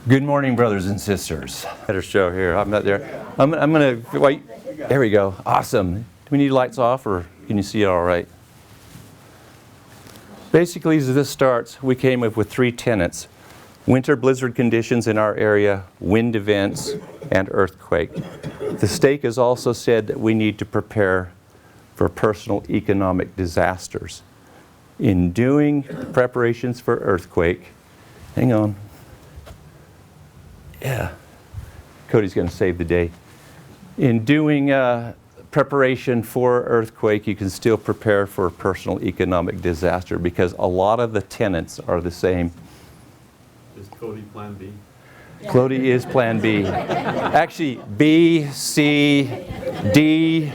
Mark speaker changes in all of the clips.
Speaker 1: Good morning, brothers and sisters. Better show here. I'm not there. I'm going to wait. There we go. Awesome. Do we need lights off, or can you see it all right? Basically, as this starts, we came up with 3 tenets: winter blizzard conditions in our area, wind events, and earthquake. The stake has also said that we need to prepare for personal economic disasters. In doing preparations for earthquake, hang on. Yeah, Cody's going to save the day. In doing preparation for earthquake, you can still prepare for a personal economic disaster because a lot of the tenets are the same.
Speaker 2: Is Cody Plan B?
Speaker 1: Yeah. Cody is Plan B. Actually, B, C, D.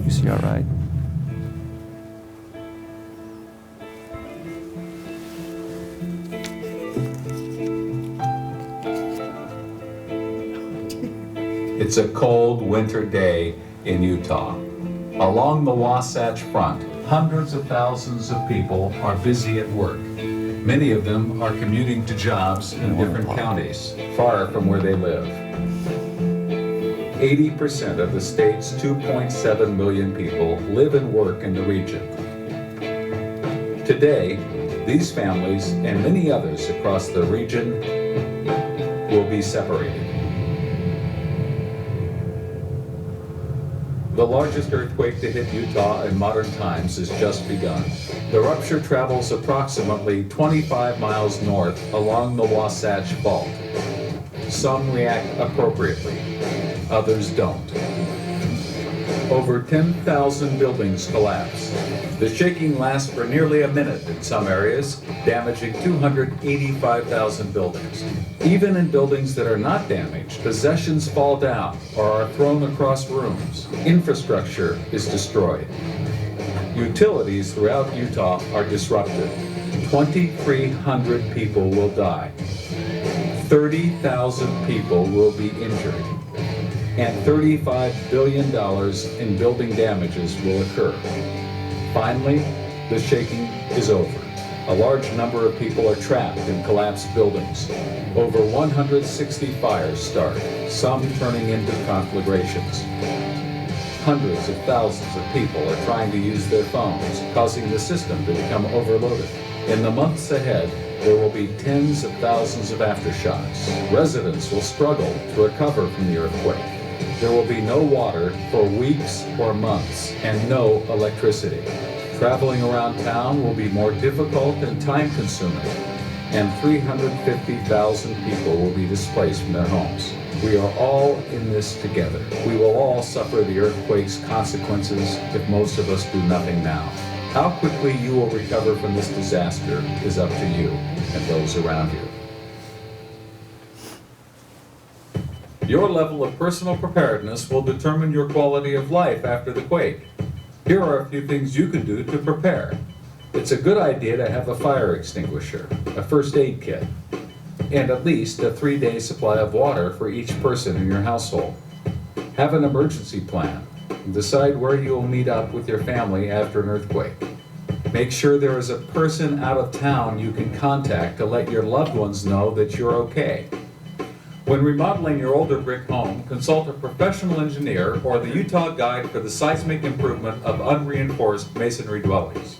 Speaker 1: You see all right?
Speaker 3: It's a cold winter day in Utah. Along the Wasatch Front, hundreds of thousands of people are busy at work. Many of them are commuting to jobs in different counties, far from where they live. 80% of the state's 2.7 million people live and work in the region. Today, these families and many others across the region will be separated. The largest earthquake to hit Utah in modern times has just begun. The rupture travels approximately 25 miles north along the Wasatch Fault. Some react appropriately, others don't. Over 10,000 buildings collapse. The shaking lasts for nearly a minute in some areas, damaging 285,000 buildings. Even in buildings that are not damaged, possessions fall down or are thrown across rooms. Infrastructure is destroyed. Utilities throughout Utah are disrupted. 2,300 people will die. 30,000 people will be injured. And $35 billion in building damages will occur. Finally, the shaking is over. A large number of people are trapped in collapsed buildings. Over 160 fires start, some turning into conflagrations. Hundreds of thousands of people are trying to use their phones, causing the system to become overloaded. In the months ahead, there will be tens of thousands of aftershocks. Residents will struggle to recover from the earthquake. There will be no water for weeks or months and no electricity. Traveling around town will be more difficult and time-consuming, and 350,000 people will be displaced from their homes. We are all in this together. We will all suffer the earthquake's consequences if most of us do nothing now. How quickly you will recover from this disaster is up to you and those around you. Your level of personal preparedness will determine your quality of life after the quake. Here are a few things you can do to prepare. It's a good idea to have a fire extinguisher, a first aid kit, and at least a 3-day supply of water for each person in your household. Have an emergency plan and decide where you will meet up with your family after an earthquake. Make sure there is a person out of town you can contact to let your loved ones know that you're okay. When remodeling your older brick home, consult a professional engineer or the Utah Guide for the Seismic Improvement of Unreinforced Masonry Dwellings.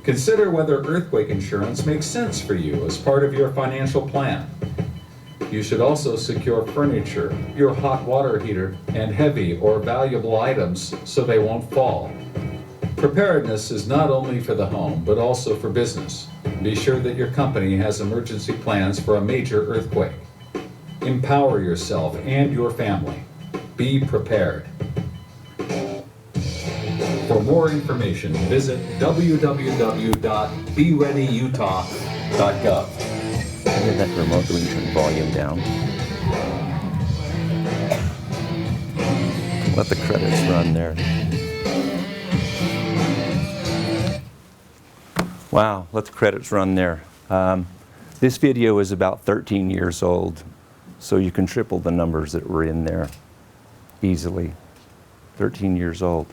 Speaker 3: Consider whether earthquake insurance makes sense for you as part of your financial plan. You should also secure furniture, your hot water heater, and heavy or valuable items so they won't fall. Preparedness is not only for the home, but also for business. Be sure that your company has emergency plans for a major earthquake. Empower yourself and your family. Be prepared. For more information, visit www.bereadyutah.gov.
Speaker 1: Get that remote so we can turn the volume down. Let the credits run there. Wow, let the credits run there. This video is about 13 years old. So you can triple the numbers that were in there easily. 13 years old.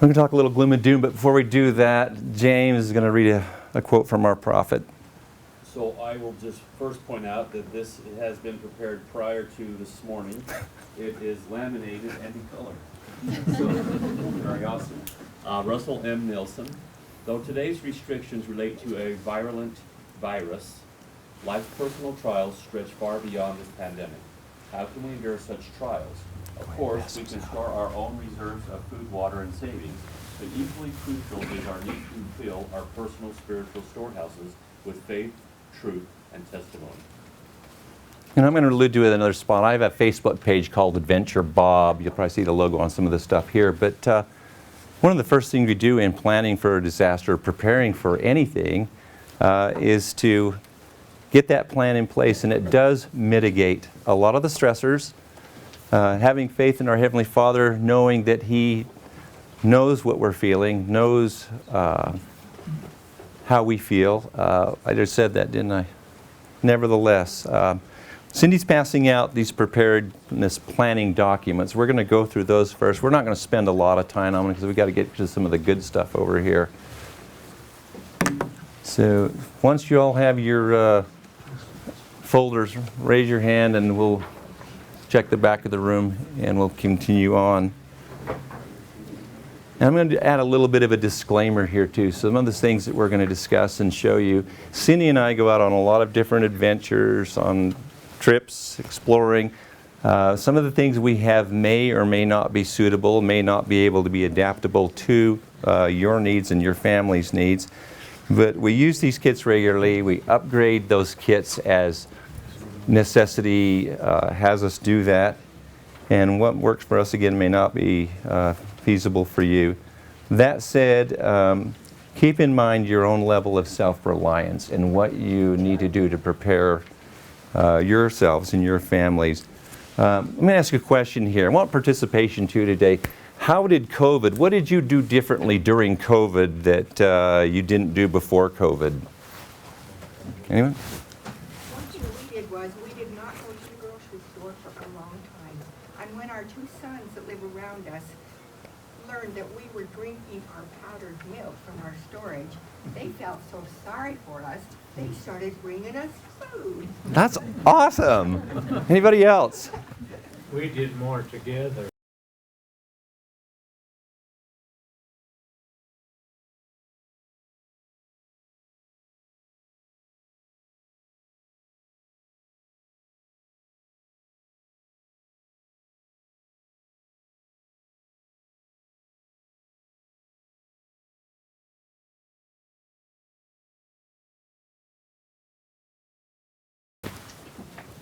Speaker 1: We're going to talk a little gloom and doom, but before we do that, James is going to read a quote from our prophet.
Speaker 2: So I will just first point out that this has been prepared prior to this morning. It is laminated and in color. So, very awesome. Russell M. Nilsson. Though today's restrictions relate to a virulent virus, life's personal trials stretch far beyond this pandemic. How can we endure such trials? Of course, we can store our own reserves of food, water, and savings, but equally crucial is our need to fill our personal spiritual storehouses with faith, truth, and testimony.
Speaker 1: And I'm going to allude to it in another spot. I have a Facebook page called Adventure Bob. You'll probably see the logo on some of the stuff here. But one of the first things we do in planning for a disaster, preparing for anything, is to get that plan in place. And it does mitigate a lot of the stressors. Having faith in our Heavenly Father, knowing that He knows what we're feeling, knows how we feel. I just said that, didn't I? Nevertheless, Cindy's passing out these preparedness planning documents. We're going to go through those first. We're not going to spend a lot of time on them because we've got to get to some of the good stuff over here. So once you all have your folders, raise your hand and we'll check the back of the room and we'll continue on. And I'm going to add a little bit of a disclaimer here too. Some of the things that we're going to discuss and show you. Cindy and I go out on a lot of different adventures, on trips, exploring. Some of the things we have may or may not be suitable, may not be able to be adaptable to your needs and your family's needs. But we use these kits regularly. We upgrade those kits as necessity has us do that. And what works for us, again, may not be feasible for you. That said, keep in mind your own level of self-reliance and what you need to do to prepare yourselves and your families. Let me ask you a question here. I want participation too today. How did COVID, what did you do differently during COVID that you didn't do before COVID? Anyone?
Speaker 4: One thing we did was we did not go to the grocery store for a long time. And when our two sons that live around us learned that we were drinking our powdered milk from our storage, they felt so sorry for us, they started bringing us food.
Speaker 1: That's awesome. Anybody else?
Speaker 5: We did more together.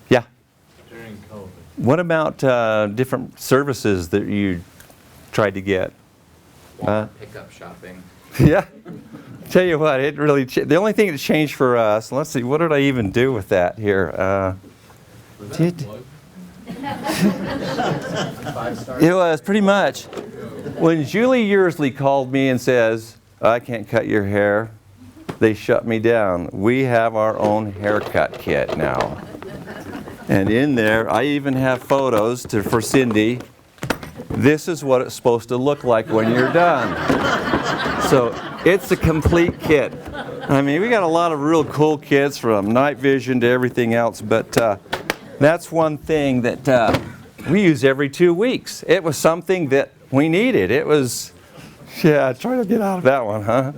Speaker 1: Yeah.
Speaker 5: During COVID.
Speaker 1: What about different services that you tried to get?
Speaker 6: Pickup shopping.
Speaker 1: Yeah. Tell you what, it really the only thing that changed for us. Let's see, what did I even do with that here? It was pretty much when Julie Yearsley called me and says, "I can't cut your hair," they shut me down. We have our own haircut kit now. And in there, I even have photos for Cindy. This is what it's supposed to look like when you're done. So it's a complete kit. I mean, we got a lot of real cool kits from night vision to everything else, but that's one thing that we use every 2 weeks. It was something that we needed. It was, yeah, try to get out of that one, huh?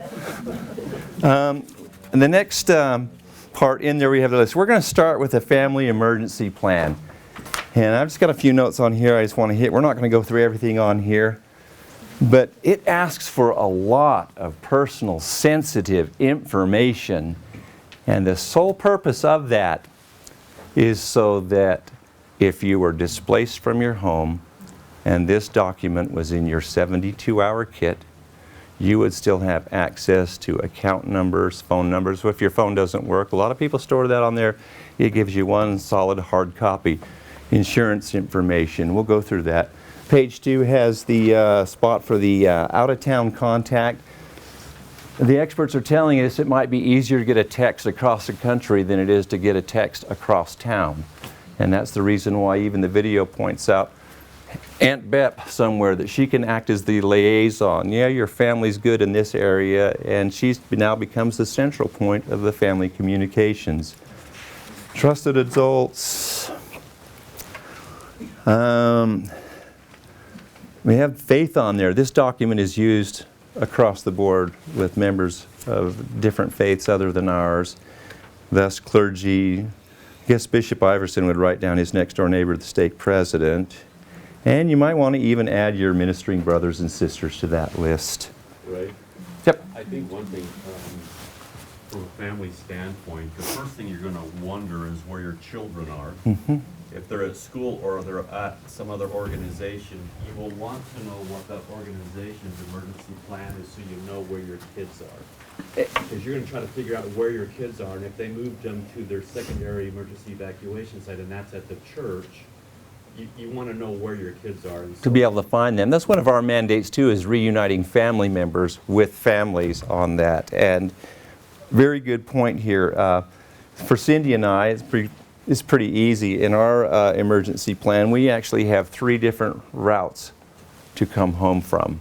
Speaker 1: And the next part in there we have the list. We're going to start with a family emergency plan. And I've just got a few notes on here I just want to hit. We're not going to go through everything on here. But it asks for a lot of personal, sensitive information. And the sole purpose of that is so that if you were displaced from your home and this document was in your 72-hour kit, you would still have access to account numbers, phone numbers. If your phone doesn't work, a lot of people store that on there. It gives you one solid hard copy. Insurance information, we'll go through that. Page 2 has the spot for the out-of-town contact. The experts are telling us it might be easier to get a text across the country than it is to get a text across town. And that's the reason why even the video points out, Aunt Bep somewhere that she can act as the liaison. Yeah, your family's good in this area, and she now becomes the central point of the family communications. Trusted adults. We have faith on there. This document is used across the board with members of different faiths other than ours. Thus, clergy. I guess Bishop Iverson would write down his next door neighbor, the stake president. And you might want to even add your ministering brothers and sisters to that list.
Speaker 2: Right.
Speaker 1: Yep.
Speaker 2: I think one thing, from a family standpoint, the first thing you're going to wonder is where your children are.
Speaker 1: Mm-hmm.
Speaker 2: If they're at school or they're at some other organization, you will want to know what that organization's emergency plan is so you know where your kids are. Because you're going to try to figure out where your kids are, and if they moved them to their secondary emergency evacuation site, and that's at the church, you want to know where your kids are. And so
Speaker 1: To be able to find them. That's one of our mandates too, is reuniting family members with families on that. And very good point here. For Cindy and I, it's pretty easy. In our emergency plan, we actually have 3 different routes to come home from.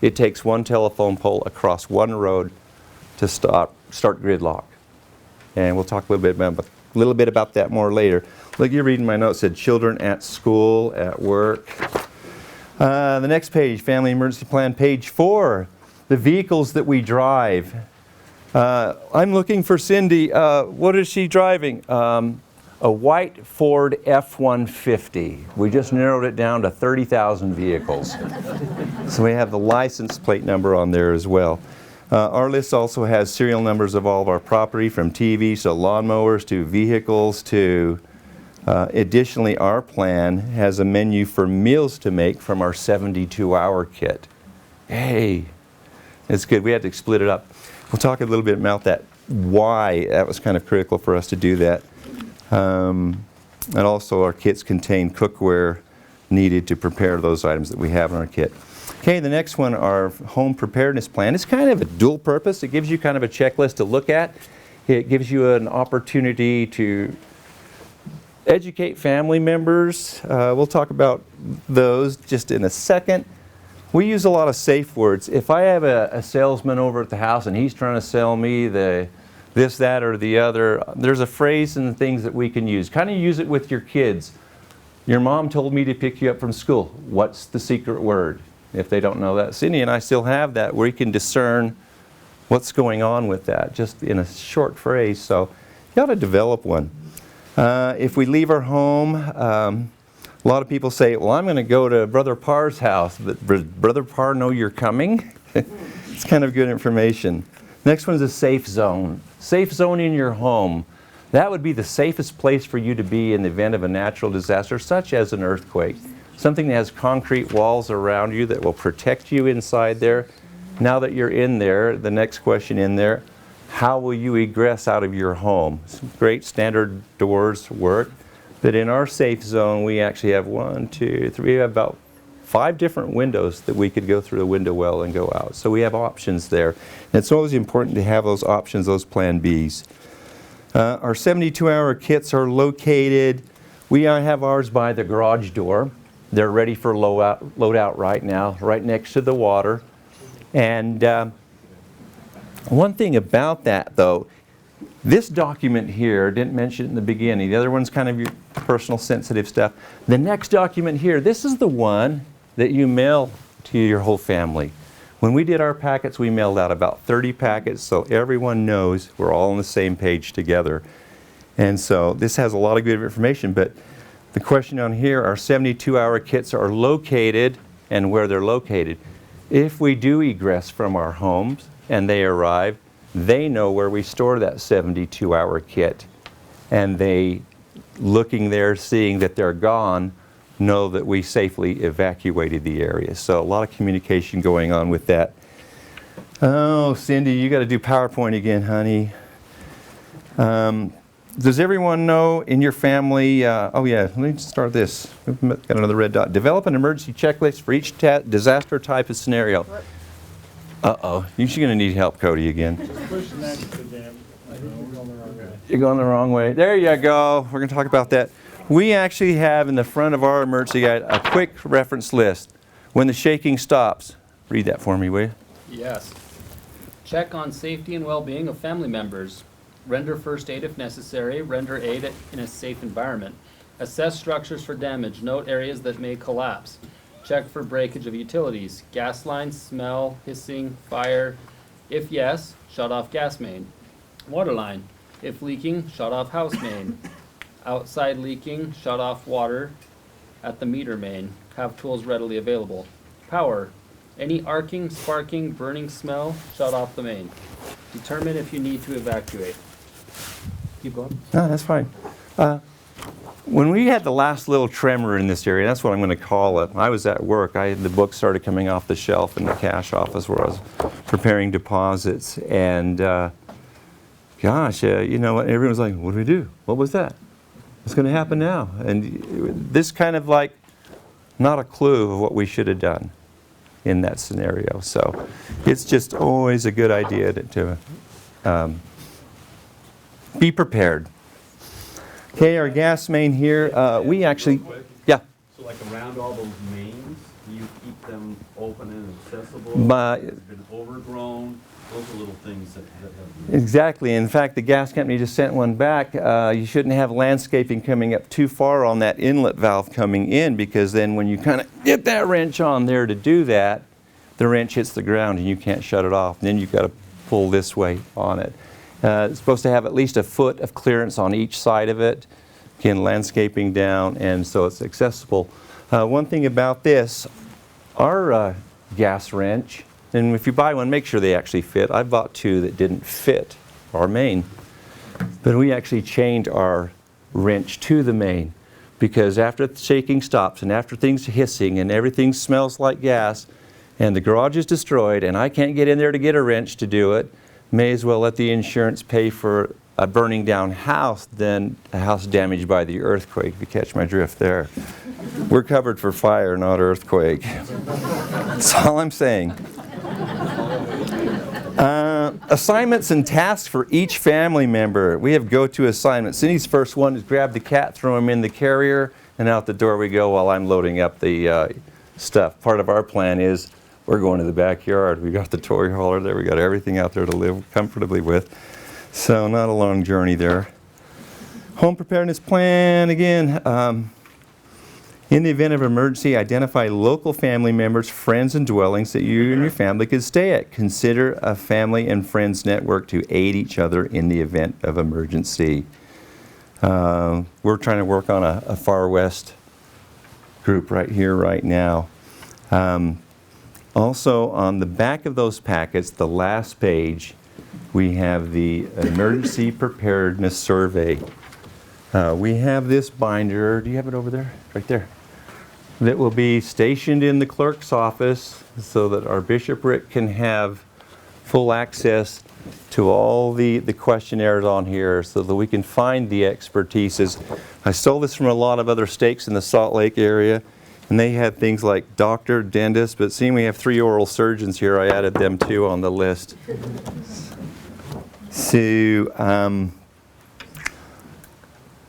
Speaker 1: It takes 1 telephone pole across 1 road to start gridlock. And we'll talk a little bit about that more later. Look, you're reading my notes, said children at school, at work. The next page, family emergency plan, page 4, the vehicles that we drive. I'm looking for Cindy. What is she driving? A white Ford F-150. We just narrowed it down to 30,000 vehicles. So we have the license plate number on there as well. Our list also has serial numbers of all of our property, from TVs to lawnmowers to vehicles to, additionally, our plan has a menu for meals to make from our 72-hour kit. Hey, it's good. We had to split it up. We'll talk a little bit about that, why that was kind of critical for us to do that. And also our kits contain cookware needed to prepare those items that we have in our kit. Okay, the next one, our home preparedness plan. It's kind of a dual purpose. It gives you kind of a checklist to look at. It gives you an opportunity to educate family members. We'll talk about those just in a second. We use a lot of safe words. If I have a salesman over at the house and he's trying to sell me this, that, or the other, there's a phrase and things that we can use. Kind of use it with your kids. Your mom told me to pick you up from school. What's the secret word? If they don't know that. Cindy and I still have that where you can discern what's going on with that, just in a short phrase. So you ought to develop one. If we leave our home, a lot of people say, well, I'm going to go to Brother Parr's house. But does Brother Parr know you're coming? It's kind of good information. Next one is a safe zone. Safe zone in your home. That would be the safest place for you to be in the event of a natural disaster, such as an earthquake. Something that has concrete walls around you that will protect you inside there. Now that you're in there, the next question in there, how will you egress out of your home? Some great standard doors work. But in our safe zone, we actually have 1, 2, 3, we have about 5 different windows that we could go through the window well and go out. So we have options there. And it's always important to have those options, those plan Bs. Our 72-hour kits are located. We have ours by the garage door. They're ready for load out right now, right next to the water. And one thing about that, though, this document here, didn't mention it in the beginning. The other one's kind of your personal sensitive stuff. The next document here, this is the one that you mail to your whole family. When we did our packets, we mailed out about 30 packets, so everyone knows we're all on the same page together. And so this has a lot of good information, but the question on here, our 72-hour kits are located and where they're located. If we do egress from our homes and they arrive, they know where we store that 72-hour kit. And they, looking there, seeing that they're gone, know that we safely evacuated the area. So a lot of communication going on with that. Oh, Cindy, you got to do PowerPoint again, honey. Does everyone know in your family, oh yeah, let me start this. We've got another red dot. Develop an emergency checklist for each disaster type of scenario. Uh-oh, you're going to need help, Cody, again.
Speaker 5: Push next to them. We're going the wrong way.
Speaker 1: You're going the wrong way. There you go. We're going to talk about that. We actually have in the front of our emergency guide a quick reference list. When the shaking stops, read that for me, will you?
Speaker 7: Yes. Check on safety and well-being of family members. Render first aid if necessary. Render aid in a safe environment. Assess structures for damage. Note areas that may collapse. Check for breakage of utilities. Gas lines, smell, hissing, fire. If yes, shut off gas main. Water line. If leaking, shut off house main. Outside leaking, shut off water at the meter main. Have tools readily available. Power. Any arcing, sparking, burning smell, shut off the main. Determine if you need to evacuate. Keep going.
Speaker 1: No, that's fine. When we had the last little tremor in this area, that's what I'm going to call it. I was at work. The books started coming off the shelf in the cash office where I was preparing deposits. And gosh, you know, everyone was like, what do we do? What was that? What's going to happen now? And this kind of like, not a clue of what we should have done in that scenario. So it's just always a good idea to be prepared. Okay, our gas main here, we actually, yeah.
Speaker 2: So like around all those mains, do you keep them open and accessible?
Speaker 1: But-
Speaker 2: Has it been overgrown? Those are little things that have.
Speaker 1: Exactly. In fact, the gas company just sent one back. You shouldn't have landscaping coming up too far on that inlet valve coming in, because then when you kind of get that wrench on there to do that, the wrench hits the ground and you can't shut it off. Then you've got to pull this way on it. It's supposed to have at least a foot of clearance on each side of it. Again, landscaping down, and so it's accessible. One thing about this, our gas wrench, and if you buy one, make sure they actually fit. I bought two that didn't fit our main. But we actually chained our wrench to the main, because after the shaking stops and after things hissing and everything smells like gas and the garage is destroyed and I can't get in there to get a wrench to do it, may as well let the insurance pay for a burning down house than a house damaged by the earthquake, if you catch my drift there. We're covered for fire, not earthquake. That's all I'm saying. Assignments and tasks for each family member. We have go-to assignments. Cindy's first one is grab the cat, throw him in the carrier, and out the door we go while I'm loading up the stuff. Part of our plan is we're going to the backyard. We got the toy hauler there. We got everything out there to live comfortably with. So not a long journey there. Home preparedness plan, again, in the event of emergency, identify local family members, friends, and dwellings that you and your family could stay at. Consider a family and friends network to aid each other in the event of emergency. We're trying to work on a Farr West group right here, right now. Also, on the back of those packets, the last page, we have the Emergency Preparedness Survey. We have this binder. Do you have it over there? Right there. That will be stationed in the clerk's office so that our bishopric can have full access to all the questionnaires on here so that we can find the expertises. I stole this from a lot of other stakes in the Salt Lake area, and they had things like doctor, dentist, but seeing we have 3 oral surgeons here, I added them too on the list. So,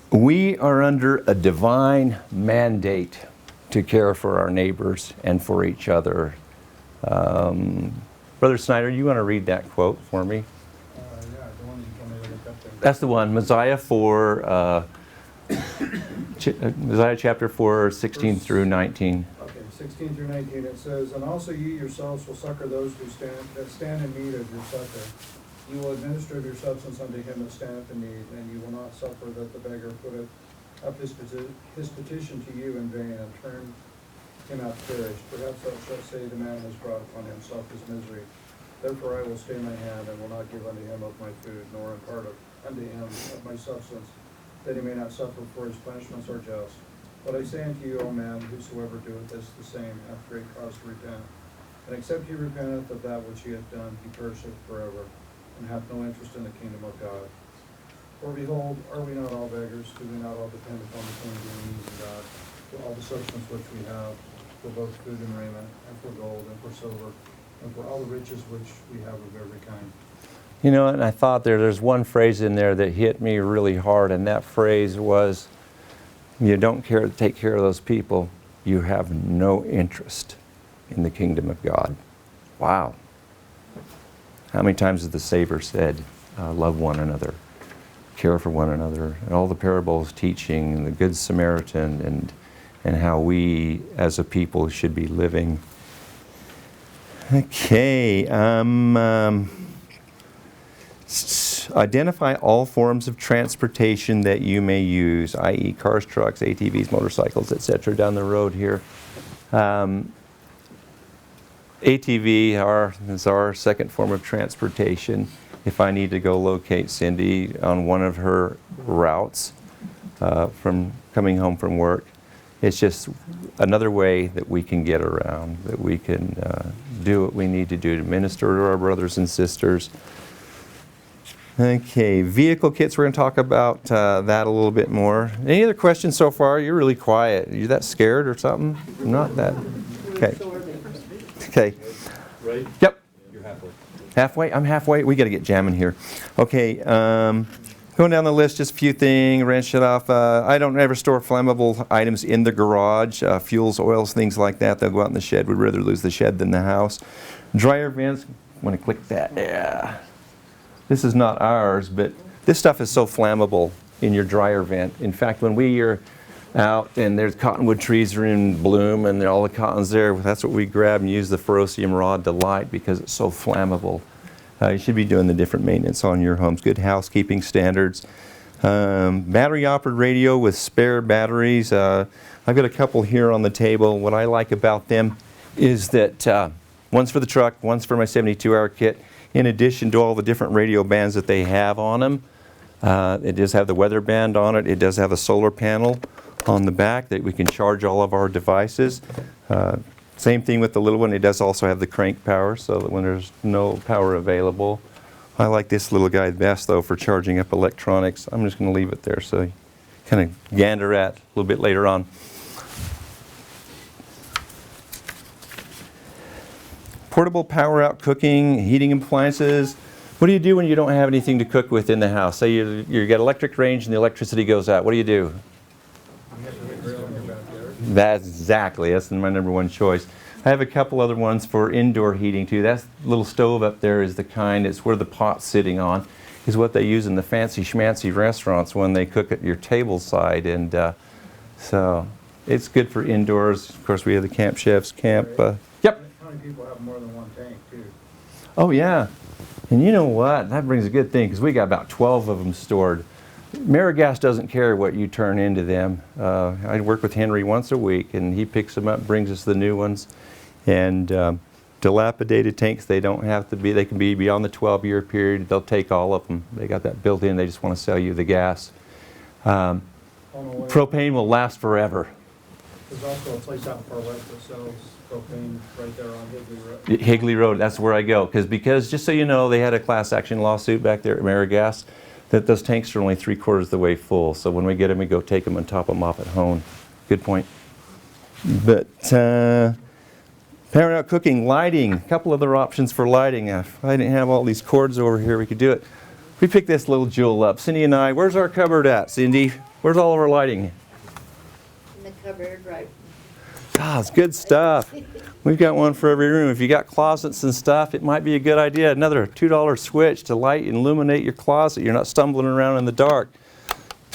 Speaker 1: we are under a divine mandate to care for our neighbors and for each other. Brother Snyder, you want to read that quote for me?
Speaker 8: Yeah, the one you told me to look up there.
Speaker 1: That's the one, Mosiah 4, Mosiah chapter 4, 16 through 19.
Speaker 8: Okay, 16 through 19, it says, "And also you yourselves will succor those that stand in need of your succor. You will administer of your substance unto him that standeth in need, and you will not suffer that the beggar putteth up his petition to you in vain, and turn him out perished. Perhaps thou shalt say, the man has brought upon himself his misery. Therefore I will stay my hand, and will not give unto him of my food, nor impart unto him of my substance, that he may not suffer, for his punishments are just. But I say unto you, O man, whosoever doeth this, the same hath great cause to repent. And except he repenteth of that which he hath done, he perisheth forever, and hath no interest in the kingdom of God. For behold, are we not all beggars? Do we not all depend upon the same beings of God, for all the substance which we have, for both food and raiment, and for gold, and for silver, and for all the riches which we have of every kind?"
Speaker 1: You know, and I thought there's one phrase in there that hit me really hard, and that phrase was, you don't care to take care of those people, you have no interest in the kingdom of God. Wow. How many times has the Savior said, love one another, care for one another, and all the parables teaching, and the Good Samaritan, and how we as a people should be living. Okay. Identify all forms of transportation that you may use, i.e. cars, trucks, ATVs, motorcycles, etc. down the road here. ATV is our second form of transportation. If I need to go locate Cindy on one of her routes from coming home from work, it's just another way that we can get around, that we can do what we need to do to minister to our brothers and sisters. Okay, vehicle kits, we're going to talk about that a little bit more. Any other questions so far? You're really quiet. Are you that scared or something? Not that. Okay. Okay.
Speaker 2: Right?
Speaker 1: Yep.
Speaker 2: You're halfway.
Speaker 1: Halfway? I'm halfway? We got to get jamming here. Okay, going down the list, just a few things, wrench it off. I don't ever store flammable items in the garage, fuels, oils, things like that. They'll go out in the shed. We'd rather lose the shed than the house. Dryer vents, want to click that? Yeah. This is not ours, but this stuff is so flammable in your dryer vent. In fact, when we are out and there's cottonwood trees are in bloom and all the cotton's there, that's what we grab and use the ferrocium rod to light because it's so flammable. You should be doing the different maintenance on your homes. Good housekeeping standards. Battery operated radio with spare batteries. I've got a couple here on the table. What I like about them is that one's for the truck, one's for my 72-hour kit. In addition to all the different radio bands that they have on them, it does have the weather band on it. It does have a solar panel on the back that we can charge all of our devices. Same thing with the little one. It does also have the crank power so that when there's no power available. I like this little guy best though for charging up electronics. I'm just going to leave it there so you kind of gander at a little bit later on. Portable power out cooking, heating appliances. What do you do when you don't have anything to cook with in the house? Say you got electric range and the electricity goes out. What do you do? That's my number one choice. I have a couple other ones for indoor heating too. That little stove up there is the kind, it's where the pot's sitting on, is what they use in the fancy schmancy restaurants when they cook at your table side. And so it's good for indoors. Of course, we have the camp chefs camp. Yep.
Speaker 8: How many people have more than one tank too?
Speaker 1: Oh yeah. And you know what? That brings a good thing because we got about 12 of them stored. AmeriGas doesn't care what you turn into them. I work with Henry once a week and he picks them up, brings us the new ones. And dilapidated tanks, they don't have to be, they can be beyond the 12-year period. They'll take all of them. They got that built in. They just want to sell you the gas. Propane will last forever.
Speaker 8: There's also a place out in Farr West that sells propane right there on Higley Road.
Speaker 1: Higley Road, that's where I go. Because just so you know, they had a class action lawsuit back there at AmeriGas that those tanks are only 3/4 the way full. So when we get them, we go take them and top them off at home. Good point. But power out cooking, lighting, a couple other options for lighting. If I didn't have all these cords over here, we could do it. We picked this little jewel up. Cindy and I, where's our cupboard at, Cindy? Where's all of our lighting?
Speaker 9: In the cupboard, right?
Speaker 1: Ah, it's good stuff. We've got one for every room. If you got closets and stuff, it might be a good idea. Another $2 switch to light and illuminate your closet. You're not stumbling around in the dark.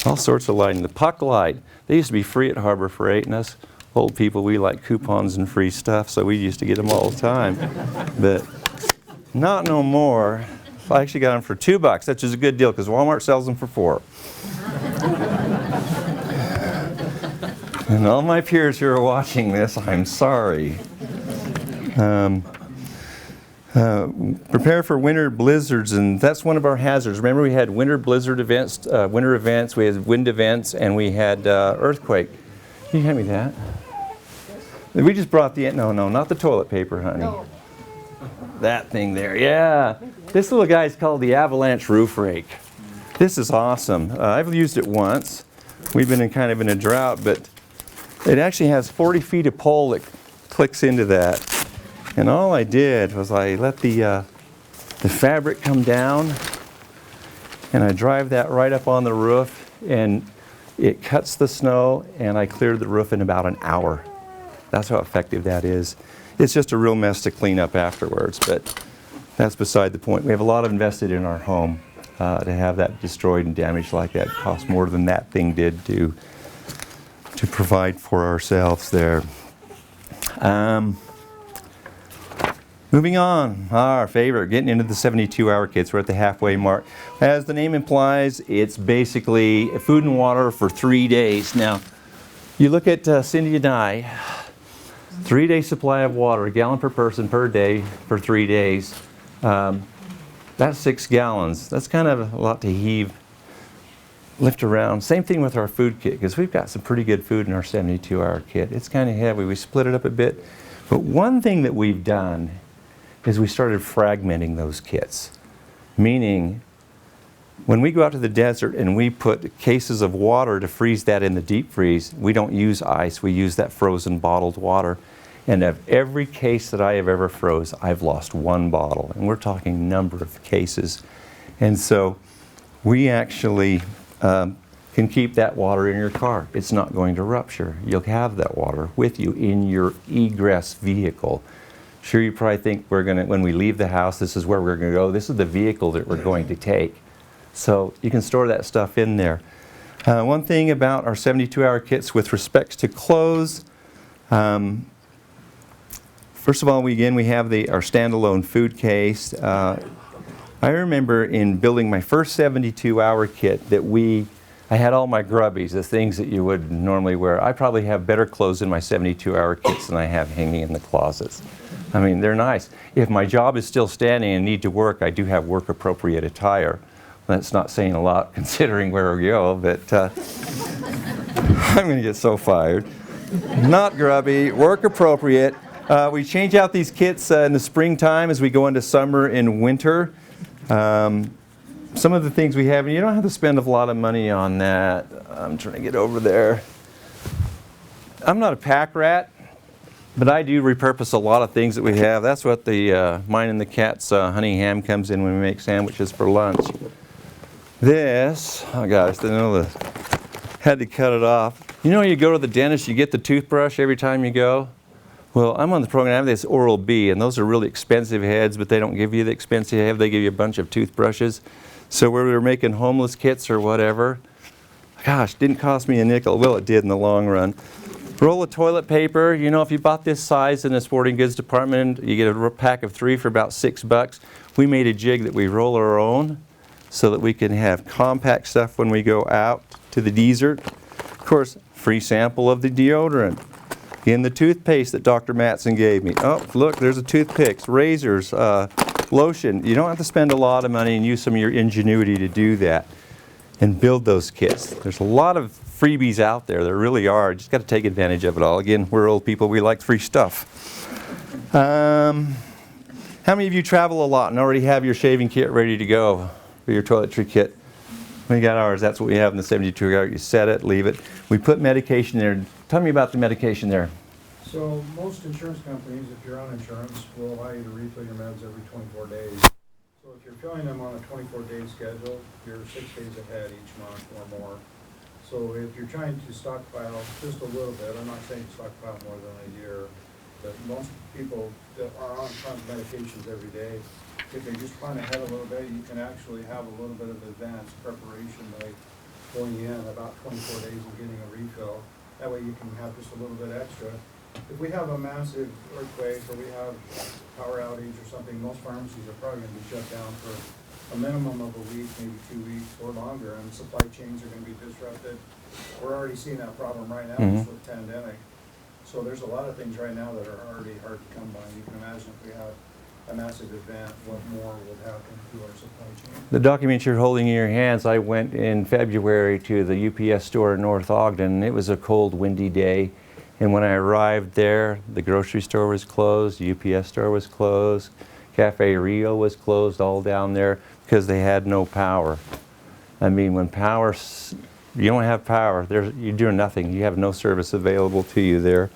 Speaker 1: All sorts of lighting. The puck light. They used to be free at Harbor Freight, and us old people, we like coupons and free stuff, so we used to get them all the time. But not no more. I actually got them for $2, which is a good deal because Walmart sells them for $4. And all my peers who are watching this, I'm sorry. Prepare for winter blizzards, and that's one of our hazards. Remember, we had winter blizzard events, winter events, we had wind events, and we had earthquake. Can you hand me that? We just brought no, not the toilet paper, honey.
Speaker 9: No.
Speaker 1: That thing there, yeah. This little guy is called the avalanche roof rake. This is awesome. I've used it once. We've been in kind of in a drought, but it actually has 40 feet of pole that clicks into that. And all I did was I let the fabric come down and I drive that right up on the roof, and It cuts the snow, and I cleared the roof in about an hour. That's how effective that is. It's just a real mess to clean up afterwards, but that's beside the point. We have a lot invested in our home. To have that destroyed and damaged like that cost more than that thing did to provide for ourselves there. Moving on, our favorite, getting into the 72-hour kits. We're at the halfway mark. As the name implies, it's basically food and water for 3 days. Now, you look at Cindy and I, 3-day supply of water, a gallon per person per day for 3 days. That's 6 gallons. That's kind of a lot to lift around. Same thing with our food kit, because we've got some pretty good food in our 72-hour kit. It's kind of heavy. We split it up a bit. But one thing that we've done is we started fragmenting those kits. Meaning, when we go out to the desert and we put cases of water to freeze that in the deep freeze, we don't use ice. We use that frozen bottled water. And of every case that I have ever froze, I've lost 1 bottle. And we're talking number of cases. And so we actually can keep that water in your car. It's not going to rupture. You'll have that water with you in your egress vehicle. Sure, you probably think when we leave the house, this is where we're going to go. This is the vehicle that we're going to take. So you can store that stuff in there. One thing about our 72-hour kits with respects to clothes, first of all, we have our standalone food case. I remember in building my first 72-hour kit that I had all my grubbies, the things that you would normally wear. I probably have better clothes in my 72-hour kits than I have hanging in the closets. I mean, they're nice. If my job is still standing and need to work, I do have work-appropriate attire. That's not saying a lot considering where we go, but I'm going to get so fired. Not grubby, work-appropriate. We change out these kits in the springtime as we go into summer and winter. Some of the things we have, and you don't have to spend a lot of money on that. I'm trying to get over there. I'm not a pack rat, but I do repurpose a lot of things that we have. That's what the mine and the cat's honey ham comes in when we make sandwiches for lunch. This, oh gosh, had to cut it off. You know, you go to the dentist, you get the toothbrush every time you go. Well, I'm on the program, I have this Oral-B, and those are really expensive heads, but they don't give you the expensive head, they give you a bunch of toothbrushes. So where we were making homeless kits or whatever, gosh, didn't cost me a nickel. Well, it did in the long run. Roll of toilet paper, you know, if you bought this size in the sporting goods department, you get a pack of 3 for about $6. We made a jig that we roll our own so that we can have compact stuff when we go out to the desert. Of course, free sample of the deodorant. In the toothpaste that Dr. Matson gave me. Oh, look, there's a toothpicks, razors, lotion. You don't have to spend a lot of money and use some of your ingenuity to do that and build those kits. There's a lot of freebies out there. There really are. Just got to take advantage of it all. Again, we're old people. We like free stuff. How many of you travel a lot and already have your shaving kit ready to go for your toiletry kit? We got ours. That's what we have in the 72-hour. You set it, leave it. We put medication there. Tell me about the medication there.
Speaker 8: So most insurance companies, if you're on insurance, will allow you to refill your meds every 24 days. So if you're filling them on a 24-day schedule, you're 6 days ahead each month or more. So if you're trying to stockpile just a little bit, I'm not saying stockpile more than a year, but most people that are on chronic medications every day, if they just plan ahead a little bit, you can actually have a little bit of advanced preparation by going in about 24 days and getting a refill. That way you can have just a little bit extra. If we have a massive earthquake or we have power outage or something, most pharmacies are probably going to be shut down for a minimum of a week, maybe 2 weeks or longer, and supply chains are going to be disrupted. We're already seeing that problem right now just with the pandemic. So there's a lot of things right now that are already hard to come by. You can imagine if we have a massive event, what more would happen to our supply chain.
Speaker 1: The document you're holding in your hands, I went in February to the UPS store in North Ogden. It was a cold, windy day. And when I arrived there, the grocery store was closed, the UPS store was closed, Cafe Rio was closed, all down there because they had no power. I mean, when you don't have power, you're doing nothing. You have no service available to you there.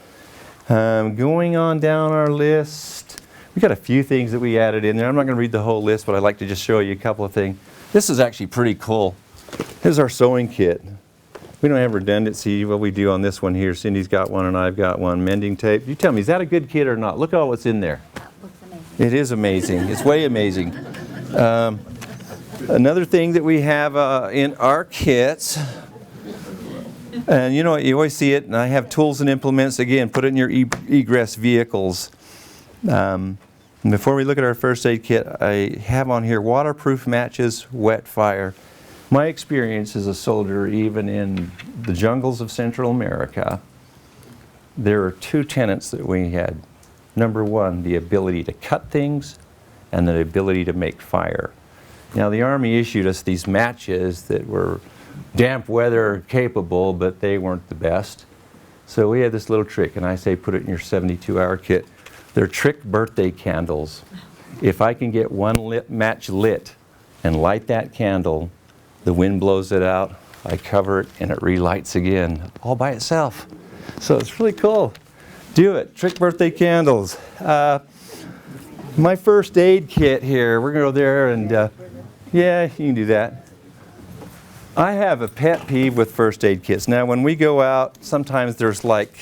Speaker 1: Going on down our list, we got a few things that we added in there. I'm not going to read the whole list, but I'd like to just show you a couple of things. This is actually pretty cool. Here's our sewing kit. We don't have redundancy. What we do on this one here, Cindy's got one and I've got one. Mending tape. You tell me, is that a good kit or not? Look at all what's in there.
Speaker 9: Looks amazing.
Speaker 1: It is amazing. It's way amazing. Another thing that we have in our kits, and you know, you always see it, and I have tools and implements. Again, put it in your egress vehicles. Before we look at our first aid kit, I have on here waterproof matches, wet fire. My experience as a soldier, even in the jungles of Central America, there are two tenets that we had. Number one, the ability to cut things and the ability to make fire. Now, the Army issued us these matches that were damp weather capable, but they weren't the best. So we had this little trick, and I say put it in your 72-hour kit. They're trick birthday candles. If I can get one match lit and light that candle, the wind blows it out, I cover it, and it relights again, all by itself. So it's really cool. Do it. Trick birthday candles. My first aid kit here, we're going to go there and, yeah, you can do that. I have a pet peeve with first aid kits. Now, when we go out, sometimes there's like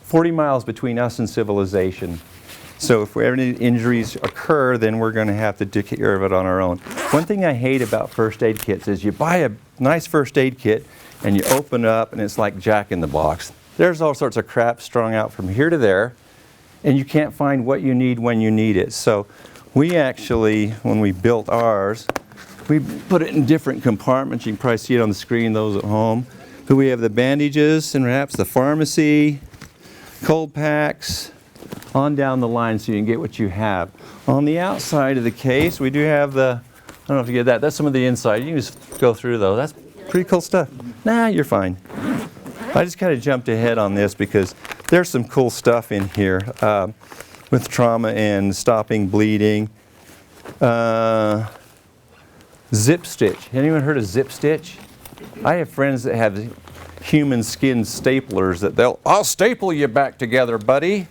Speaker 1: 40 miles between us and civilization. So if any injuries occur, then we're going to have to take care of it on our own. One thing I hate about first aid kits is you buy a nice first aid kit and you open up and it's like Jack in the Box. There's all sorts of crap strung out from here to there, and you can't find what you need when you need it. So we actually, when we built ours, we put it in different compartments. You can probably see it on the screen, those at home. But we have the bandages and perhaps the pharmacy, cold packs, on down the line so you can get what you have. On the outside of the case, we do have the, I don't know if you get that, that's some of the inside. You can just go through though. That's pretty cool stuff. Nah, you're fine. I just kind of jumped ahead on this because there's some cool stuff in here with trauma and stopping bleeding. Zip stitch. Anyone heard of zip stitch? I have friends that have human skin staplers that I'll staple you back together, buddy.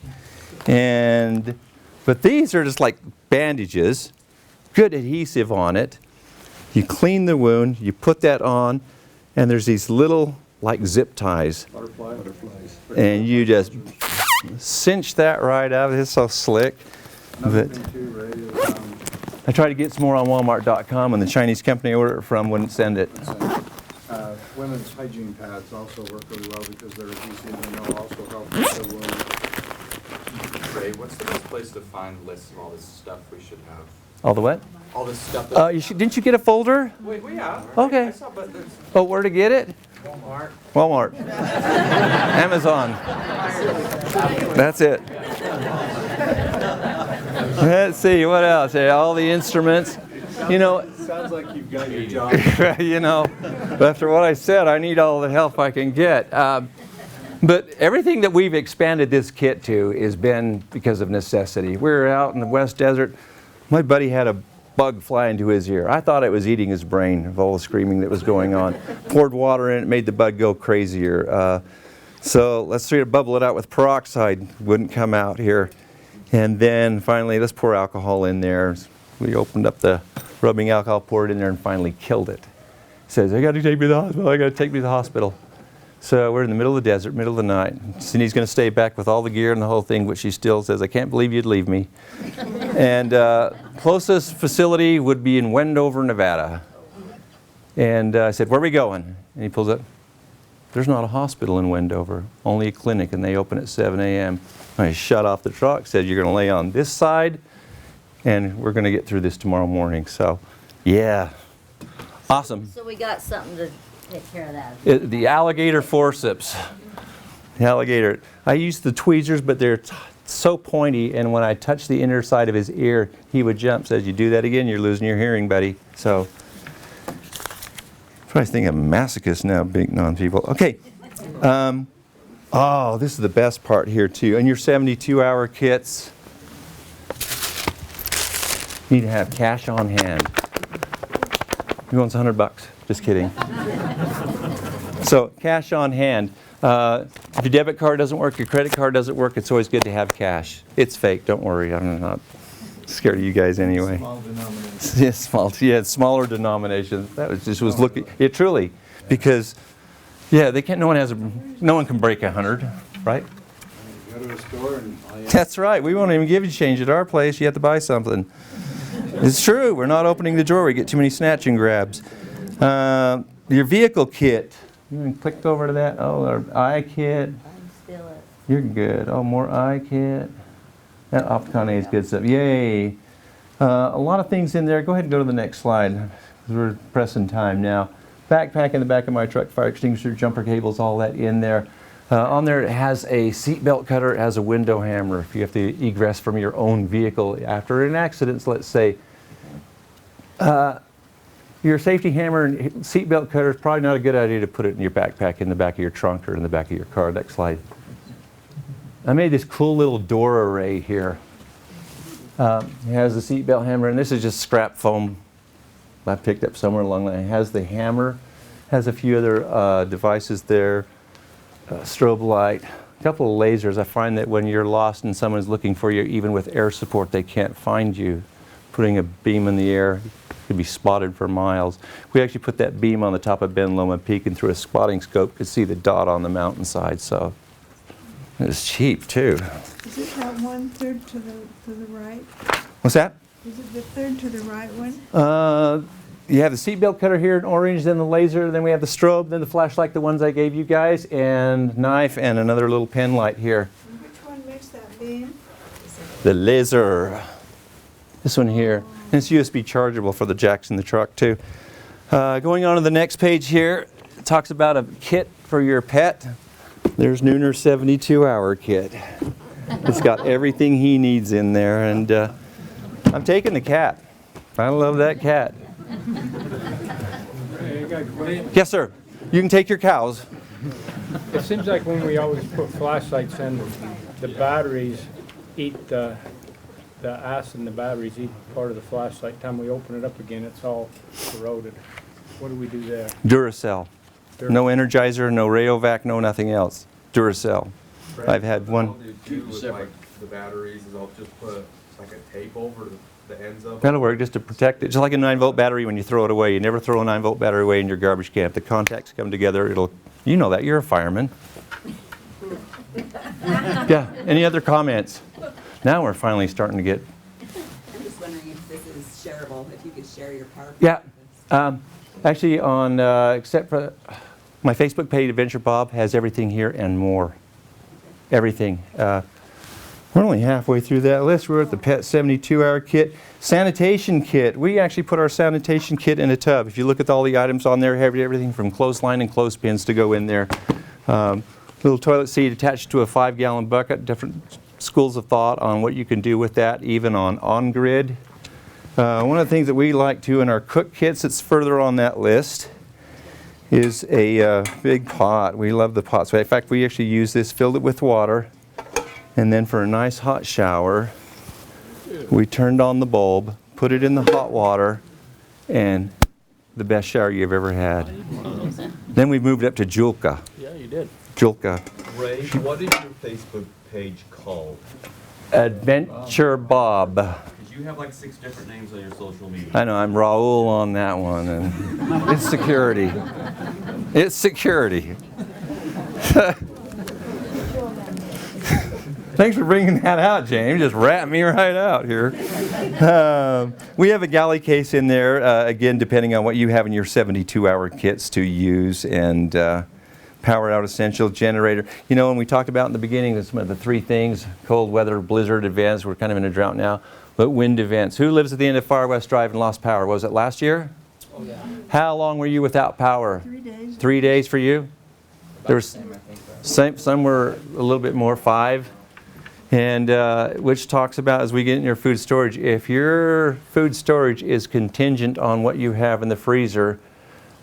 Speaker 1: But these are just like bandages, good adhesive on it. You clean the wound, you put that on, and there's these little like zip ties. Butterflies. And you just cinch that right out. It's so slick. But I tried to get some more on Walmart.com, and the Chinese company I ordered it from wouldn't send it.
Speaker 8: Women's hygiene pads also work really well because they're adhesive and they'll also help with the wound.
Speaker 6: Ray, what's the best place to find lists of all this stuff we should have?
Speaker 1: All the what?
Speaker 6: All this stuff that
Speaker 1: Didn't you get a folder?
Speaker 6: Wait, yeah.
Speaker 1: Okay.
Speaker 6: I saw, but there's
Speaker 1: Oh, where to get it? Walmart. Amazon. That's it. Let's see, what else? All the instruments. You know,
Speaker 8: Sounds like you've got your job.
Speaker 1: you know, after what I said, I need all the help I can get. But everything that we've expanded this kit to has been because of necessity. We were out in the West Desert. My buddy had a bug fly into his ear. I thought it was eating his brain of all the screaming that was going on. Poured water in it, made the bug go crazier. So let's try to bubble it out with peroxide. Wouldn't come out here. And then finally, let's pour alcohol in there. We opened up the rubbing alcohol, poured it in there, and finally killed it. He says, I got to take me to the hospital. I got to take me to the hospital. So we're in the middle of the desert, middle of the night. Cindy's going to stay back with all the gear and the whole thing, but she still says, I can't believe you'd leave me. And closest facility would be in Wendover, Nevada. And I said, where are we going? And he pulls up. There's not a hospital in Wendover, only a clinic, and they open at 7 a.m. I shut off the truck, said, you're going to lay on this side, and we're going to get through this tomorrow morning. So, yeah, awesome.
Speaker 9: So we got something to take care of that.
Speaker 1: The alligator forceps. The alligator. I used the tweezers, but they're so pointy, and when I touched the inner side of his ear, he would jump. Says, you do that again, you're losing your hearing, buddy. So, I think I'm a masochist now, beating on people. Okay. Oh, this is the best part here, too. In your 72-hour kits, you need to have cash on hand. Who wants $100? Just kidding. So, cash on hand. If your debit card doesn't work, your credit card doesn't work, it's always good to have cash. It's fake, don't worry. I'm not scared of you guys anyway.
Speaker 8: Small denomination.
Speaker 1: Yeah, smaller denominations. That was looking. Yeah, truly, because Yeah, they can't. No one can break 100, right?
Speaker 8: Go to a store and all you
Speaker 1: That's right. We won't even give you change at our place. You have to buy something. It's true. We're not opening the drawer. We get too many snatch and grabs. Your vehicle kit. You clicked over to that. Oh, our eye kit.
Speaker 9: I'm still at.
Speaker 1: You're good. Oh, more eye kit. That Opticon A is good stuff. Yay. A lot of things in there. Go ahead and go to the next slide, because we're pressing time now. Backpack in the back of my truck, fire extinguisher, jumper cables, all that in there. On there it has a seat belt cutter, it has a window hammer. If you have to egress from your own vehicle after an accident, let's say, your safety hammer and seat belt cutter is probably not a good idea to put it in your backpack in the back of your trunk or in the back of your car. Next slide. I made this cool little door array here. It has the seat belt hammer, and this is just scrap foam I picked up somewhere along the line. It has the hammer, has a few other devices there, strobe light, a couple of lasers. I find that when you're lost and someone's looking for you, even with air support, they can't find you. Putting a beam in the air, you could be spotted for miles. We actually put that beam on the top of Ben Loma Peak, and through a spotting scope could see the dot on the mountainside. So it was cheap too.
Speaker 10: Is it that 1/3 to the right?
Speaker 1: What's that?
Speaker 10: Is it the third to the right one?
Speaker 1: You have the seatbelt cutter here in orange, then the laser, then we have the strobe, then the flashlight, the ones I gave you guys, and knife, and another little pen light here.
Speaker 10: And which one makes that beam?
Speaker 1: The laser. This one here. And it's USB chargeable for the jacks in the truck too. Going on to the next page here, it talks about a kit for your pet. There's Nooner's 72-hour kit. It's got everything he needs in there, and I'm taking the cat. I love that cat. Yes, sir. You can take your cows.
Speaker 5: It seems like when we always put flashlights in, the batteries eat the acid in the batteries eat part of the flashlight. Time we open it up again, it's all corroded. What do we do there?
Speaker 1: Duracell. No Energizer, no Rayovac, no nothing else. Duracell. I've had one.
Speaker 6: What I'll do too with like the batteries is I'll just put like a tape over the ends of
Speaker 1: That'll work just to protect it. Just like a 9-volt battery when you throw it away. You never throw a 9-volt battery away in your garbage can. If the contacts come together, it'll, you know that, you're a fireman. Yeah, any other comments? Now we're finally starting to get.
Speaker 11: I'm just wondering if this is shareable, if you could share your PowerPoint.
Speaker 1: Yeah, actually on, except for my Facebook page, Adventure Bob, has everything here and more. Everything. We're only halfway through that list. We're at the pet 72-hour kit. Sanitation kit. We actually put our sanitation kit in a tub. If you look at all the items on there, have everything from clothesline and clothespins to go in there. Little toilet seat attached to a 5-gallon bucket. Different schools of thought on what you can do with that, even on grid. One of the things that we like to in our cook kits that's further on that list is a big pot. We love the pots. In fact, we actually use this, filled it with water, and then for a nice hot shower, we turned on the bulb, put it in the hot water, and the best shower you've ever had. Then we moved up to Julka.
Speaker 7: Yeah, you did.
Speaker 1: Julka.
Speaker 12: Ray, what is your Facebook page called?
Speaker 1: Adventure Bob.
Speaker 2: Because you have like 6 different names on your social media.
Speaker 1: I know, I'm Raul on that one, and it's security. It's security. Thanks for bringing that out, James. Just rat me right out here. We have a galley case in there, again, depending on what you have in your 72-hour kits to use, and power out essential generator. You know, when we talked about in the beginning, some of the 3 things, cold weather, blizzard events, we're kind of in a drought now, but wind events. Who lives at the end of Farr West Drive and lost power? Was it last year?
Speaker 12: Oh, yeah.
Speaker 1: How long were you without power?
Speaker 10: 3 days.
Speaker 1: 3 days for you? There was some were a little bit more, 5. And which talks about, as we get in your food storage, if your food storage is contingent on what you have in the freezer,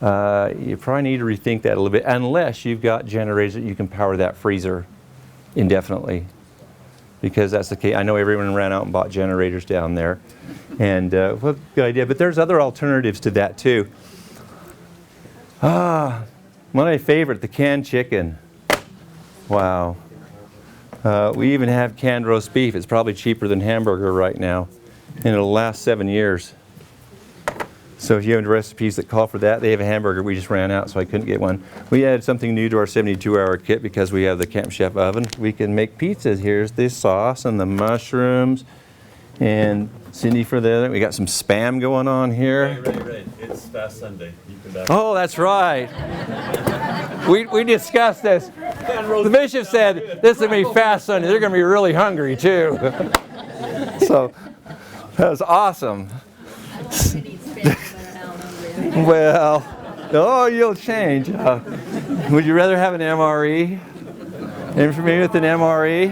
Speaker 1: you probably need to rethink that a little bit, unless you've got generators that you can power that freezer indefinitely. Because that's the case. I know everyone ran out and bought generators down there. And well, good idea. But there's other alternatives to that too. One of my favorite, the canned chicken. Wow. We even have canned roast beef. It's probably cheaper than hamburger right now. And it'll last 7 years. So if you have recipes that call for that, they have a hamburger. We just ran out, so I couldn't get one. We added something new to our 72-hour kit because we have the Camp Chef oven. We can make pizzas. Here's the sauce and the mushrooms. And Cindy for the other. We got some Spam going on here.
Speaker 2: Right. It's Fast Sunday. You can definitely.
Speaker 1: Oh, that's right. We discussed this. The bishop said this is going to be Fast Sunday. They're going to be really hungry too. So that was awesome. Well, oh, you'll change. Would you rather have an MRE? Any familiar with an MRE?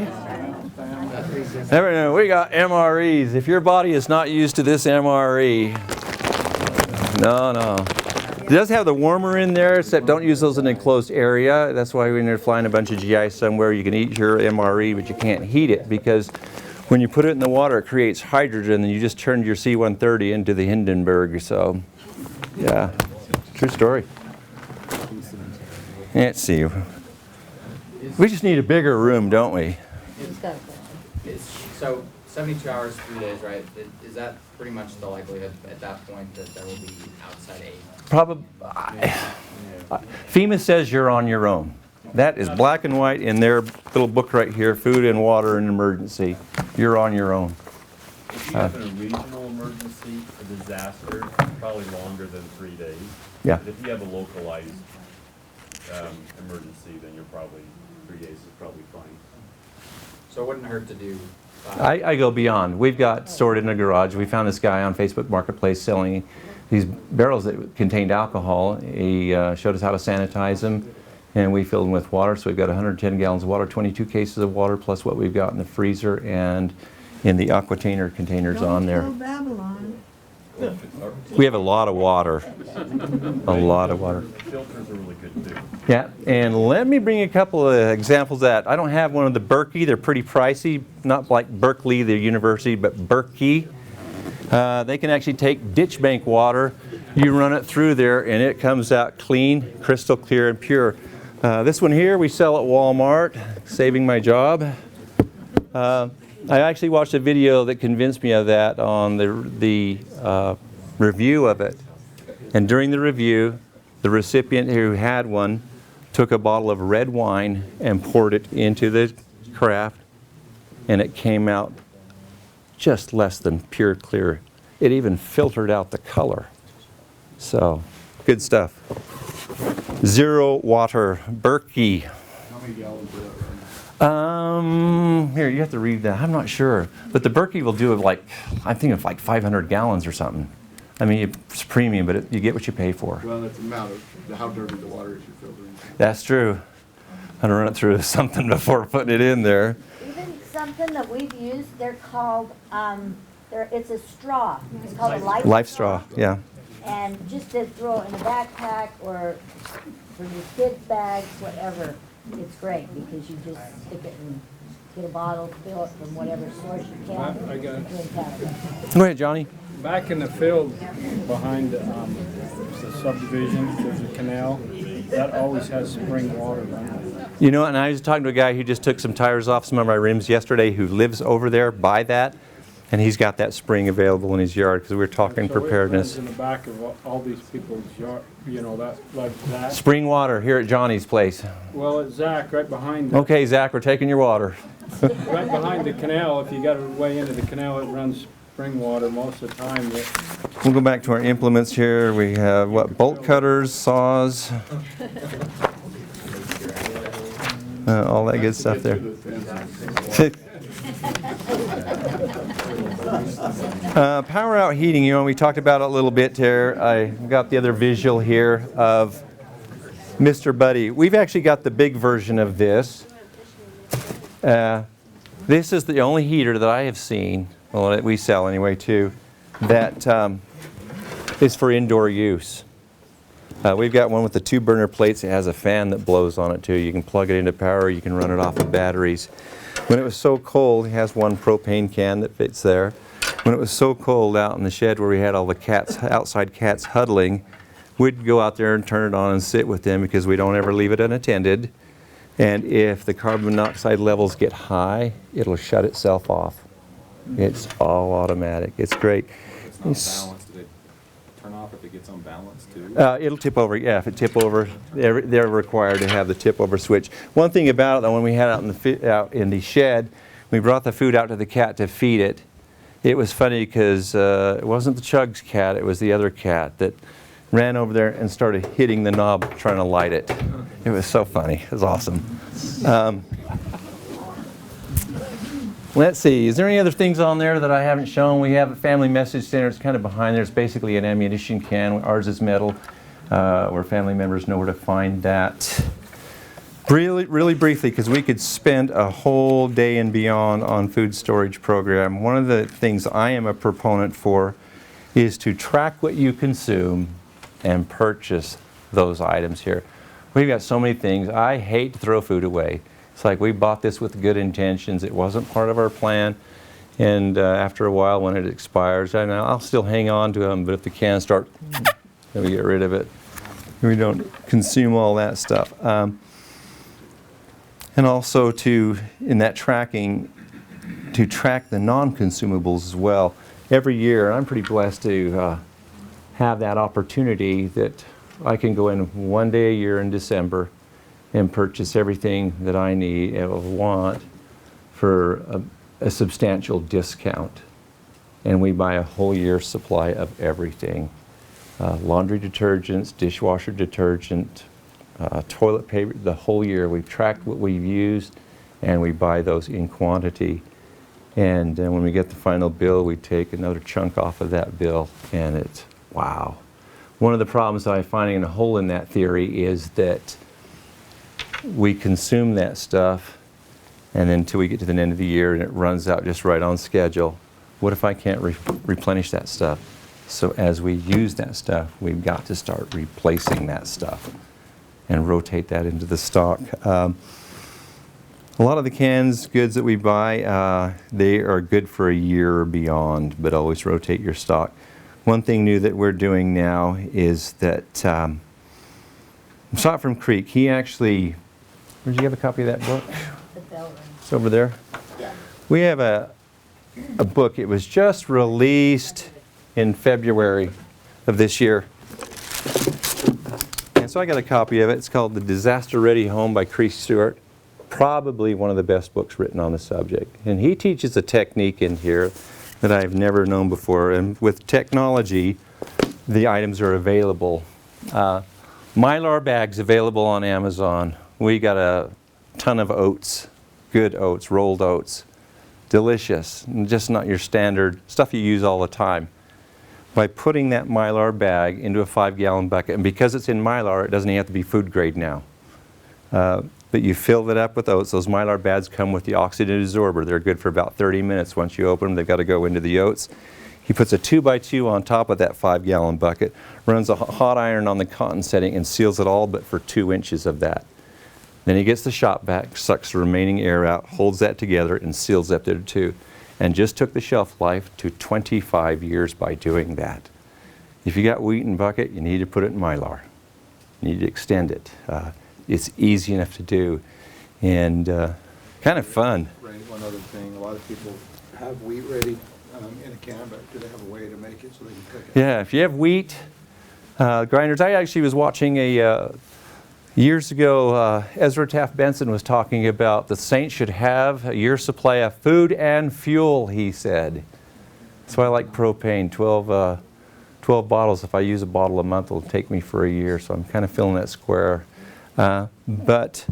Speaker 1: Never know. We got MREs. If your body is not used to this MRE, no. It does have the warmer in there, except don't use those in an enclosed area. That's why when you're flying a bunch of GI somewhere, you can eat your MRE, but you can't heat it because when you put it in the water, it creates hydrogen, and you just turned your C-130 into the Hindenburg. So, yeah, true story. Let's see. We just need a bigger room, don't we?
Speaker 13: So 72 hours, 3 days, right? Is that pretty much the likelihood at that point that there will be outside aid?
Speaker 1: Probably. FEMA says you're on your own. That is black and white in their little book right here, food and water in emergency. You're on your own.
Speaker 2: If you have a regional emergency, a disaster, probably longer than 3 days.
Speaker 1: Yeah.
Speaker 2: But if you have a localized emergency, then you're probably 3 days is probably fine.
Speaker 13: So it wouldn't hurt to do 5.
Speaker 1: I go beyond. We've got stored in a garage. We found this guy on Facebook Marketplace selling these barrels that contained alcohol. He showed us how to sanitize them, and we filled them with water. So we've got 110 gallons of water, 22 cases of water, plus what we've got in the freezer and in the aquatainer containers on there.
Speaker 10: Don't tell Babylon.
Speaker 1: We have a lot of water. A lot of water.
Speaker 2: Filters are really good too.
Speaker 1: Yeah, and let me bring a couple of examples of that. I don't have one of the Berkey. They're pretty pricey. Not like Berkeley, the university, but Berkey. They can actually take ditch bank water. You run it through there, and it comes out clean, crystal clear, and pure. This one here we sell at Walmart, saving my job. I actually watched a video that convinced me of that on the review of it. And during the review, the recipient who had one took a bottle of red wine and poured it into the carafe, and it came out just less than pure clear. It even filtered out the color. So, good stuff. Zero water, Berkey.
Speaker 6: How many gallons is that running?
Speaker 1: Here, you have to read that. I'm not sure. But the Berkey will do it like, I'm thinking of like 500 gallons or something. I mean, it's premium, but you get what you pay for.
Speaker 6: Well, that's the amount of how dirty the water is you're filtering.
Speaker 1: That's true. I'd run it through something before putting it in there.
Speaker 9: Even something that we've used, they're called, it's a straw. It's called a
Speaker 1: Life straw, yeah.
Speaker 9: And just to throw in a backpack or for your kids' bags, whatever, it's great because you just stick it and get a bottle, fill it from whatever source you can.
Speaker 5: I got it.
Speaker 9: Fantastic.
Speaker 1: Go ahead, Johnny.
Speaker 5: Back in the field behind the subdivision, there's a canal. That always has spring water running.
Speaker 1: You know, and I was talking to a guy who just took some tires off some of my rims yesterday who lives over there by that, and he's got that spring available in his yard because we were talking preparedness.
Speaker 5: So it runs in the back of all these people's yard, you know, that, like that.
Speaker 1: Spring water here at Johnny's place.
Speaker 5: Well, it's Zach, right behind,
Speaker 1: Okay, Zach, we're taking your water.
Speaker 5: right behind the canal. If you got a way into the canal, it runs spring water most of the time.
Speaker 1: We'll go back to our implements here. We have, what, bolt cutters, saws, all that good stuff there. Power out heating, you know, we talked about it a little bit there. I got the other visual here of Mr. Buddy. We've actually got the big version of this. This is the only heater that I have seen, well, that we sell anyway too, that is for indoor use. We've got one with the 2 burner plates. It has a fan that blows on it too. You can plug it into power, you can run it off of batteries. When it was so cold, it has one propane can that fits there. When it was so cold out in the shed where we had all the cats, outside cats huddling, we'd go out there and turn it on and sit with them because we don't ever leave it unattended. And if the carbon monoxide levels get high, it'll shut itself off. It's all automatic. It's great.
Speaker 6: It's not balanced. Did it turn off off if it gets unbalanced too?
Speaker 1: It'll tip over, yeah, if it tip over, they're required to have the tip over switch. One thing about it, though, when we had out in the shed, we brought the food out to the cat to feed it. It was funny because it wasn't the Chug's cat, it was the other cat that ran over there and started hitting the knob trying to light it. It was so funny. It was awesome. Let's see, is there any other things on there that I haven't shown? We have a family message center. It's kind of behind there. It's basically an ammunition can. Ours is metal, where family members know where to find that. Really briefly, because we could spend a whole day and beyond on food storage program. One of the things I am a proponent for is to track what you consume and purchase those items here. We've got so many things. I hate to throw food away. It's like we bought this with good intentions. It wasn't part of our plan. And after a while, when it expires, I'll still hang on to them, but if the cans start, then we get rid of it. We don't consume all that stuff. And also in that tracking, to track the non-consumables as well. Every year, I'm pretty blessed to have that opportunity that I can go in one day a year in December and purchase everything that I need and want for a substantial discount. And we buy a whole year's supply of everything. Laundry detergents, dishwasher detergent, toilet paper, the whole year. We've tracked what we've used and we buy those in quantity. And then when we get the final bill, we take another chunk off of that bill, and it's, wow. One of the problems that I'm finding a hole in that theory is that we consume that stuff, and then until we get to the end of the year and it runs out just right on schedule. What if I can't replenish that stuff? So as we use that stuff, we've got to start replacing that stuff and rotate that into the stock. A lot of the canned goods that we buy, they are good for a year or beyond, but always rotate your stock. One thing new that we're doing now is that Shot from Creek, he actually, where'd you have a copy of that book?
Speaker 9: The bell ring.
Speaker 1: It's over there.
Speaker 9: Yeah.
Speaker 1: We have a book. It was just released in February of this year. And so I got a copy of it. It's called The Disaster Ready Home by Chris Stewart. Probably one of the best books written on the subject. And he teaches a technique in here that I've never known before. And with technology, the items are available. Mylar bags available on Amazon. We got a ton of oats, good oats, rolled oats. Delicious, just not your standard stuff you use all the time. By putting that Mylar bag into a 5-gallon bucket, and because it's in Mylar, it doesn't even have to be food grade now. But you fill it up with oats. Those Mylar bags come with the oxygen absorber. They're good for about 30 minutes. Once you open them, they've got to go into the oats. He puts a 2x2 on top of that 5-gallon bucket, runs a hot iron on the cotton setting, and seals it all but for 2 inches of that. Then he gets the shop vac, sucks the remaining air out, holds that together, and seals up there too. And just took the shelf life to 25 years by doing that. If you got wheat in bucket, you need to put it in Mylar. You need to extend it. It's easy enough to do, and kind of fun.
Speaker 8: Right, one other thing, a lot of people have wheat ready in a can, but do they have a way to make it so they can cook it?
Speaker 1: Yeah, if you have wheat grinders. I actually was watching years ago, Ezra Taft Benson was talking about the saints should have a year's supply of food and fuel, he said. So I like propane, 12 bottles. If I use a bottle a month, it'll take me for a year, so I'm kind of filling that square. But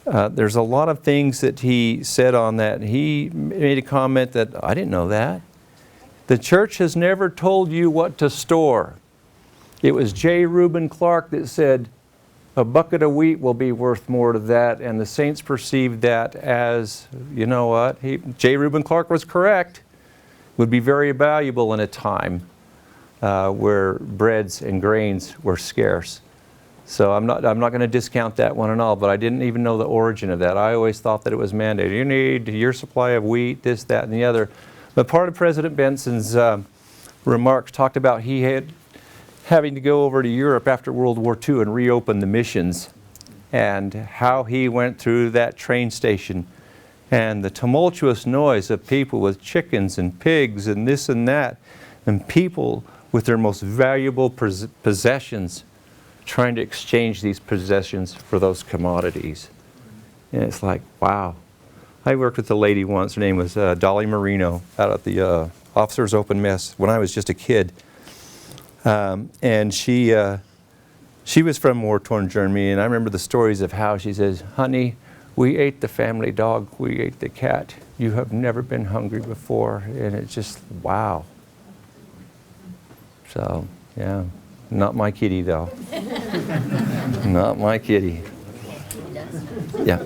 Speaker 1: there's a lot of things that he said on that. He made a comment that I didn't know that. The church has never told you what to store. It was J. Reuben Clark that said, a bucket of wheat will be worth more to that, and the saints perceived that as, you know what, J. Reuben Clark was correct, would be very valuable in a time where breads and grains were scarce. So I'm not going to discount that one and all, but I didn't even know the origin of that. I always thought that it was mandated. You need your supply of wheat, this, that, and the other. But part of President Benson's remarks talked about he had having to go over to Europe after World War II and reopen the missions, and how he went through that train station and the tumultuous noise of people with chickens and pigs and this and that, and people with their most valuable possessions, trying to exchange these possessions for those commodities. And it's like, wow. I worked with a lady once, her name was Dolly Marino, out at the Officers Open Mess when I was just a kid. And she was from war-torn Germany, and I remember the stories of how she says, honey, we ate the family dog, we ate the cat. You have never been hungry before. And it's just, wow. So, yeah, not my kitty though. Not my kitty. Yeah.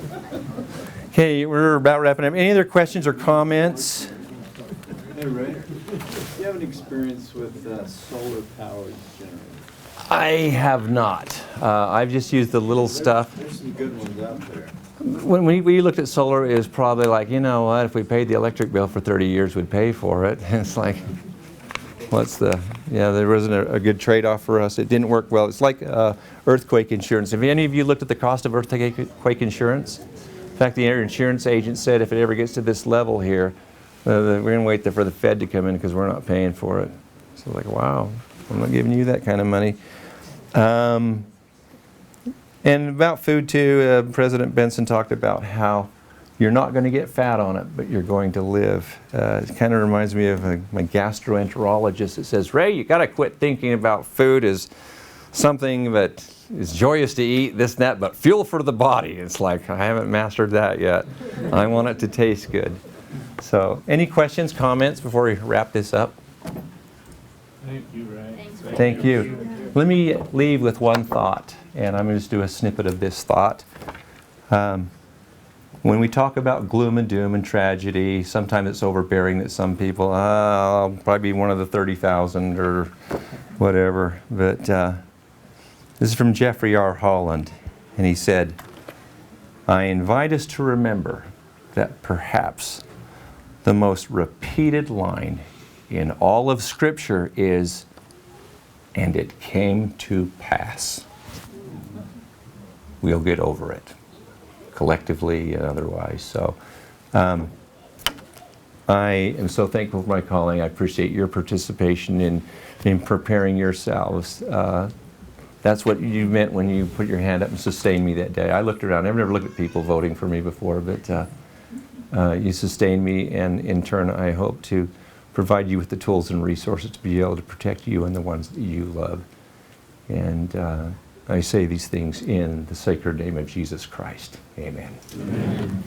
Speaker 1: Okay, we're about wrapping up. Any other questions or comments?
Speaker 14: Hey Ray, do you have an experience with solar-powered generators?
Speaker 1: I have not. I've just used the little stuff.
Speaker 14: There's some good ones out there.
Speaker 1: When we looked at solar, it was probably like, you know what, if we paid the electric bill for 30 years, we'd pay for it. It's like, there wasn't a good trade-off for us. It didn't work well. It's like earthquake insurance. Have any of you looked at the cost of earthquake insurance? In fact, the insurance agent said if it ever gets to this level here, we're going to wait for the Fed to come in because we're not paying for it. So like, wow, I'm not giving you that kind of money. And about food too, President Benson talked about how you're not going to get fat on it, but you're going to live. It kind of reminds me of my gastroenterologist that says, Ray, you got to quit thinking about food as something that is joyous to eat, this and that, but fuel for the body. It's like, I haven't mastered that yet. I want it to taste good. So, any questions, comments before we wrap this up?
Speaker 5: Thank you, Ray.
Speaker 1: Thank you. Let me leave with one thought, and I'm going to just do a snippet of this thought. When we talk about gloom and doom and tragedy, sometimes it's overbearing that some people, I'll probably be one of the 30,000 or whatever. But this is from Jeffrey R. Holland, and he said, I invite us to remember that perhaps the most repeated line in all of Scripture is, and it came to pass. We'll get over it, collectively and otherwise. So I am so thankful for my calling. I appreciate your participation in preparing yourselves. That's what you meant when you put your hand up and sustained me that day. I looked around. I've never looked at people voting for me before, but you sustained me, and in turn I hope to provide you with the tools and resources to be able to protect you and the ones that you love. And I say these things in the sacred name of Jesus Christ. Amen. Amen.